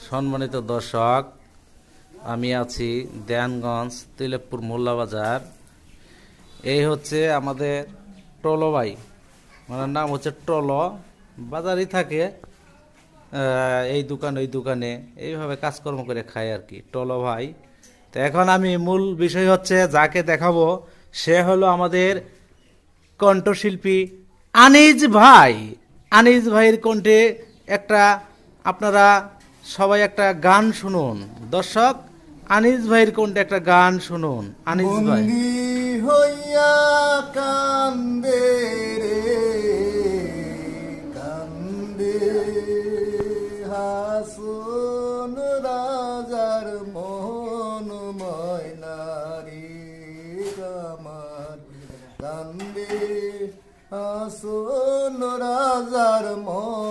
সম্মানিত দর্শক, আমি আছি দেয়ানগঞ্জ তিলেকপুর মোল্লা বাজার। এই হচ্ছে আমাদের টলো ভাই, মানে নাম হচ্ছে টলো, বাজারই থাকে এই দোকান ওই দোকানে, এইভাবে কাজকর্ম করে খায় আর কি, টলো ভাই। তো এখন আমি মূল বিষয় হচ্ছে যাকে দেখাবো সে হলো আমাদের কণ্ঠশিল্পী আনিস ভাই। আনিস ভাইয়ের কণ্ঠে একটা আপনারা সবাই একটা গান শুনুন দর্শক। আনিস ভাইয়ের কণ্ঠে একটা গান শুনুন। আনিস ভাই। বন্দি হইয়া কান্দে রে কান্দে হাসুন রাজার মোহন ময়নারি আমার কান্দে হাসুন রাজার মোহন